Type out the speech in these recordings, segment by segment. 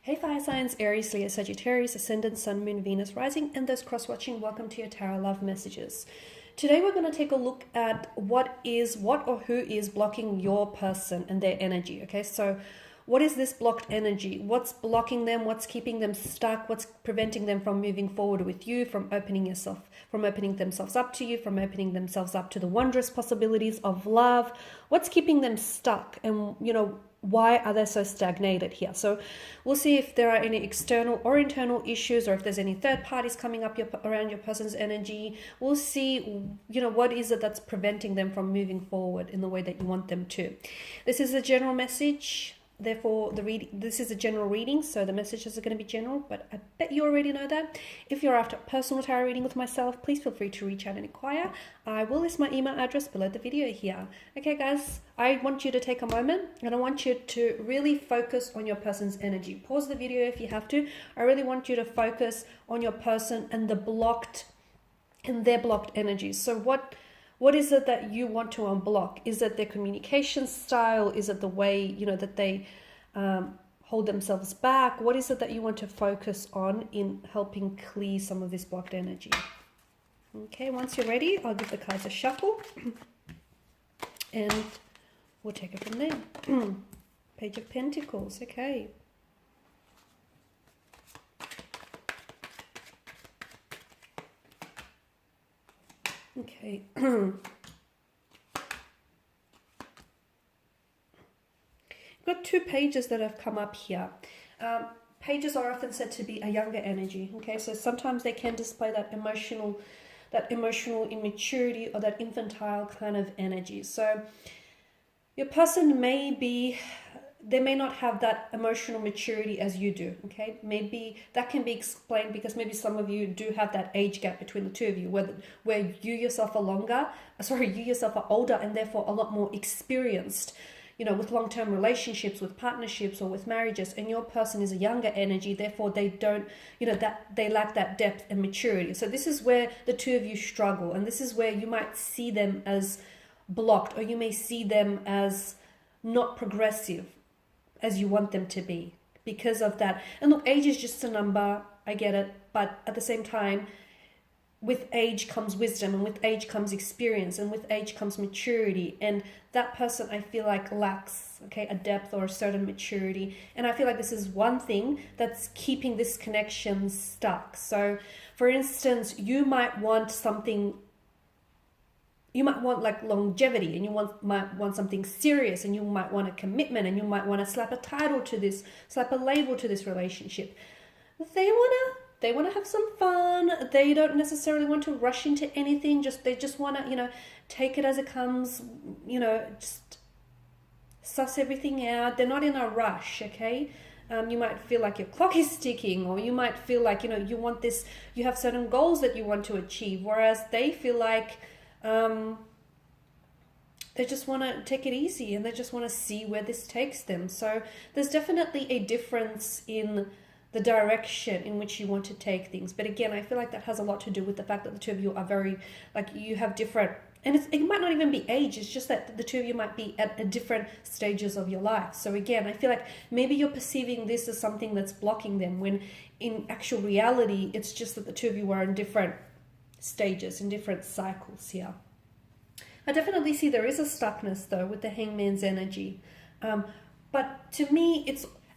Hey fire signs, Aries, Leo, Sagittarius, Ascendant, Sun, Moon, Venus, Rising, and those cross-watching, welcome to your Tarot Love Messages. Today we're going to take a look at what or who is blocking your person and their energy, okay? So what is this blocked energy? What's blocking them? What's keeping them stuck? What's preventing them from moving forward with you, from opening themselves up to you, from opening themselves up to the wondrous possibilities of love? What's keeping them stuck? And, why are they so stagnated here? So we'll see if there are any external or internal issues, or if there's any third parties coming up around your person's energy. We'll see, what is it that's preventing them from moving forward in the way that you want them to. This is a general message. Therefore, this is a general reading, so the messages are going to be general, but I bet you already know that. If you're after a personal tarot reading with myself, please feel free to reach out and inquire. I will list my email address below the video here. Okay, guys, I want you to take a moment, and I want you to really focus on your person's energy. Pause the video if you have to. I really want you to focus on your person and their blocked energies. So what is it that you want to unblock? Is it their communication style? Is it the way, that they hold themselves back? What is it that you want to focus on in helping clear some of this blocked energy? Okay, once you're ready, I'll give the cards a shuffle and we'll take it from there. Page of Pentacles, okay. Okay. Got two pages that have come up here. Pages are often said to be a younger energy. Okay, so sometimes they can display that emotional immaturity or that infantile kind of energy. So your person they may not have that emotional maturity as you do, okay? Maybe that can be explained because maybe some of you do have that age gap between the two of you, where you yourself are older and therefore a lot more experienced, with long-term relationships, with partnerships, or with marriages, and your person is a younger energy, therefore they don't, that they lack that depth and maturity. So this is where the two of you struggle, and this is where you might see them as blocked, or you may see them as not progressive as you want them to be because of that. And look, age is just a number, I get it, but at the same time, with age comes wisdom, and with age comes experience, and with age comes maturity, and that person, I feel like, lacks a depth or a certain maturity, and I feel like this is one thing that's keeping this connection stuck. So for instance, you might want like longevity, and you might want something serious, and you might want a commitment, and you might want to slap a title to this, slap a label to this relationship. They want to have some fun. They don't necessarily want to rush into anything. They just want to, take it as it comes, just suss everything out. They're not in a rush, okay? You might feel like your clock is ticking, or you might feel like, you want this, you have certain goals that you want to achieve, whereas they feel like they just want to take it easy, and they just want to see where this takes them. So there's definitely a difference in the direction in which you want to take things. But again, I feel like that has a lot to do with the fact that the two of you are very, you have different, and it might not even be age, it's just that the two of you might be at different stages of your life. So again, I feel like maybe you're perceiving this as something that's blocking them, when in actual reality, it's just that the two of you are in different stages, in different cycles here. I definitely see there is a stuckness though with the Hangman's energy. But to me,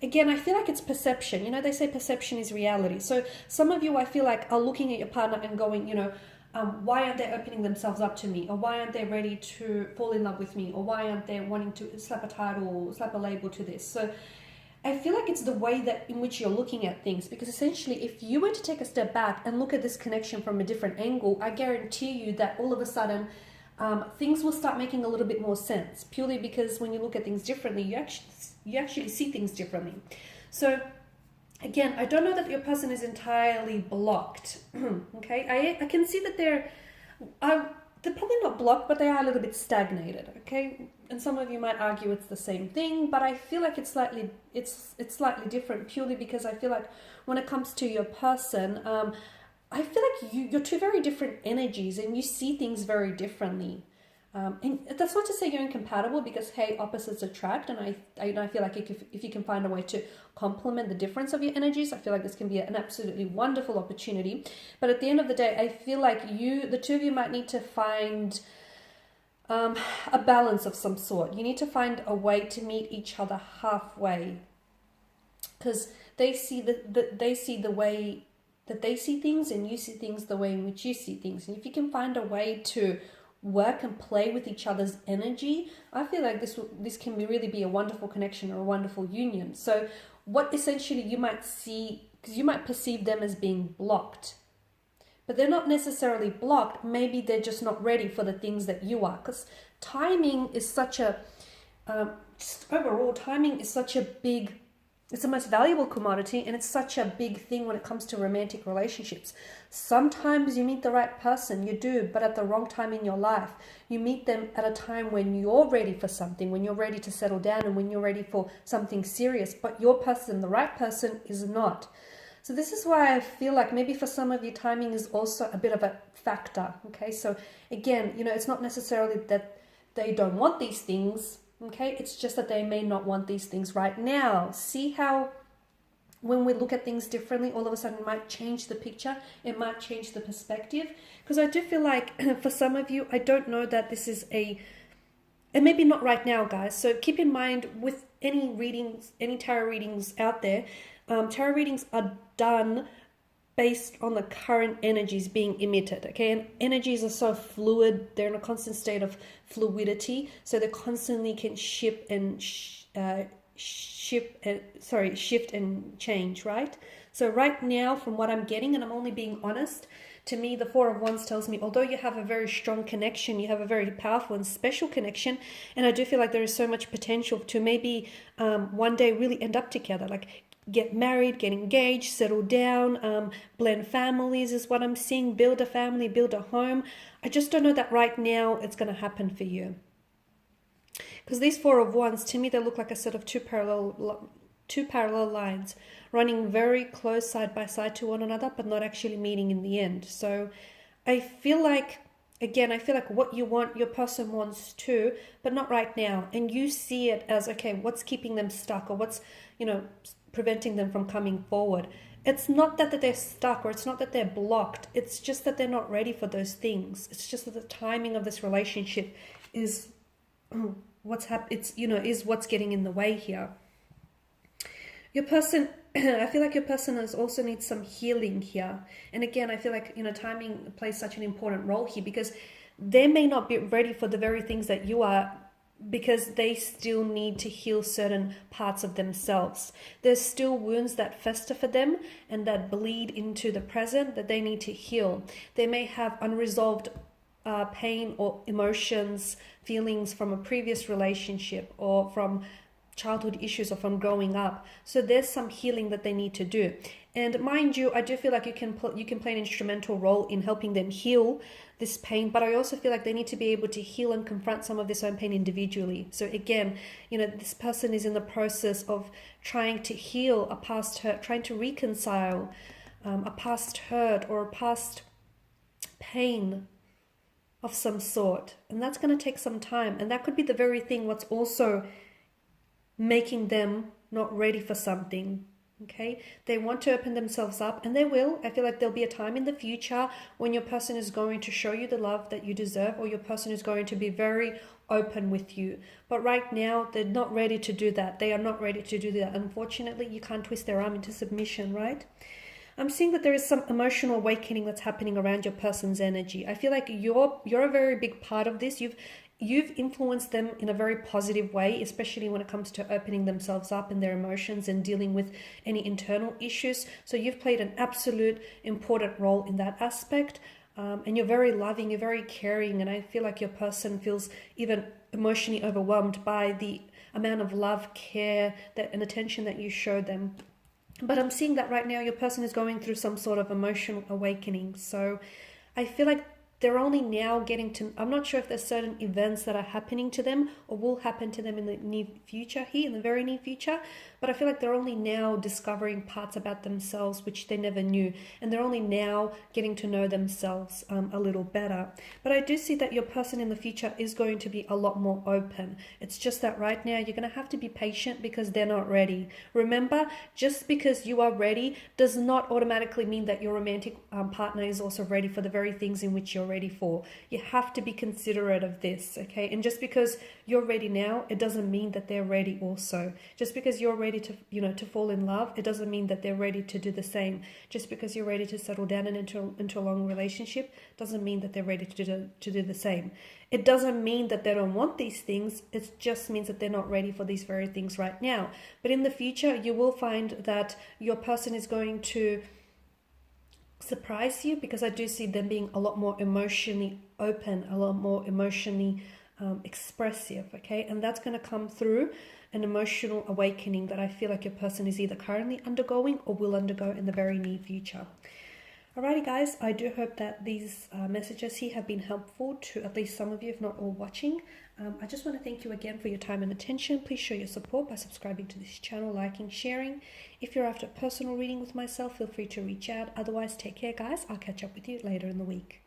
again, I feel like it's perception. They say perception is reality. So some of you, I feel like, are looking at your partner and going, why aren't they opening themselves up to me? Or why aren't they ready to fall in love with me? Or why aren't they wanting to slap a title or slap a label to this? So I feel like it's the way in which you're looking at things, because essentially if you were to take a step back and look at this connection from a different angle, I guarantee you that all of a sudden things will start making a little bit more sense, purely because when you look at things differently, you actually see things differently. So again, I don't know that your person is entirely blocked. Okay, I can see that they're probably not blocked, but they are a little bit stagnated. Okay, and some of you might argue it's the same thing, but I feel like it's slightly different, purely because I feel like when it comes to your person, I feel like you're two very different energies, and you see things very differently. And that's not to say you're incompatible, because hey, opposites attract, and I feel like if you can find a way to complement the difference of your energies, I feel like this can be an absolutely wonderful opportunity. But at the end of the day, I feel like the two of you might need to find a balance of some sort. You need to find a way to meet each other halfway, because they see the way that they see things, and you see things the way in which you see things. And if you can find a way to work and play with each other's energy, I feel like this can really be a wonderful connection or a wonderful union. So what essentially you might see, because you might perceive them as being blocked, but they're not necessarily blocked. Maybe they're just not ready for the things that you are, because timing is such a overall, timing is such a big, it's the most valuable commodity, and it's such a big thing when it comes to romantic relationships. Sometimes you meet the right person, you do, but at the wrong time in your life. You meet them at a time when you're ready for something, when you're ready to settle down, and when you're ready for something serious, but your person, the right person, is not. So this is why I feel like maybe for some of you, timing is also a bit of a factor, okay? So again, it's not necessarily that they don't want these things, okay? It's just that they may not want these things right now. See how when we look at things differently, all of a sudden it might change the picture, it might change the perspective. Because I do feel like for some of you, I don't know that this is and maybe not right now, guys. So keep in mind with any readings, any tarot readings out there, tarot readings are done based on the current energies being emitted, okay? And energies are so fluid, they're in a constant state of fluidity, so they constantly can shift and change, right? So right now, from what I'm getting, and I'm only being honest, to me, the Four of Wands tells me, although you have a very strong connection, you have a very powerful and special connection, and I do feel like there is so much potential to maybe one day really end up together, like get married, get engaged, settle down, blend families is what I'm seeing, build a family, build a home. I just don't know that right now it's going to happen for you. Because these Four of Wands, to me, they look like a set of two parallel lines running very close side by side to one another, but not actually meeting in the end. So I feel like, again, what you want, your person wants too, but not right now. And you see it as, okay, what's keeping them stuck, or what's, preventing them from coming forward. It's not that they're stuck, or it's not that they're blocked. It's just that they're not ready for those things. It's just that the timing of this relationship is is what's getting in the way here. Your person, I feel like your person also needs some healing here. And again, I feel like, timing plays such an important role here, because they may not be ready for the very things that you are, because they still need to heal certain parts of themselves. There's still wounds that fester for them and that bleed into the present that they need to heal. They may have unresolved pain or emotions, feelings from a previous relationship, or from childhood issues, or from growing up. So there's some healing that they need to do. And mind you, I do feel like you can play an instrumental role in helping them heal this pain, but I also feel like they need to be able to heal and confront some of this own pain individually. So again, this person is in the process of trying to heal a past hurt, trying to reconcile a past hurt or a past pain of some sort. And that's going to take some time. And that could be the very thing what's also making them not ready for something. Okay, they want to open themselves up, and they will. I feel like there'll be a time in the future when your person is going to show you the love that you deserve, or your person is going to be very open with you. But right now, they're not ready to do that. They are not ready to do that. Unfortunately, you can't twist their arm into submission, right? I'm seeing that there is some emotional awakening that's happening around your person's energy. I feel like you're a very big part of this. You've influenced them in a very positive way, especially when it comes to opening themselves up and their emotions and dealing with any internal issues. So you've played an absolute important role in that aspect. And you're very loving, you're very caring. And I feel like your person feels even emotionally overwhelmed by the amount of love, care, and attention that you show them. But I'm seeing that right now your person is going through some sort of emotional awakening. So I feel like they're only now getting to, I'm not sure if there's certain events that are happening to them or will happen to them in the near future here, in the very near future, but I feel like they're only now discovering parts about themselves which they never knew, and they're only now getting to know themselves a little better. But I do see that your person in the future is going to be a lot more open. It's just that right now you're going to have to be patient because they're not ready. Remember, just because you are ready does not automatically mean that your romantic partner is also ready for the very things in which you're ready for. You have to be considerate of this, okay? And just because you're ready now, it doesn't mean that they're ready also. Just because you're ready to, to fall in love, it doesn't mean that they're ready to do the same. Just because you're ready to settle down and into a long relationship doesn't mean that they're ready to do the same. It doesn't mean that they don't want these things. It just means that they're not ready for these very things right now. But in the future, you will find that your person is going to surprise you, because I do see them being a lot more emotionally open, a lot more emotionally expressive, okay? And that's going to come through an emotional awakening that I feel like your person is either currently undergoing or will undergo in the very near future. Alrighty guys, I do hope that these messages here have been helpful to at least some of you, if not all watching. I just want to thank you again for your time and attention. Please show your support by subscribing to this channel, liking, sharing. If you're after a personal reading with myself, feel free to reach out. Otherwise, take care guys. I'll catch up with you later in the week.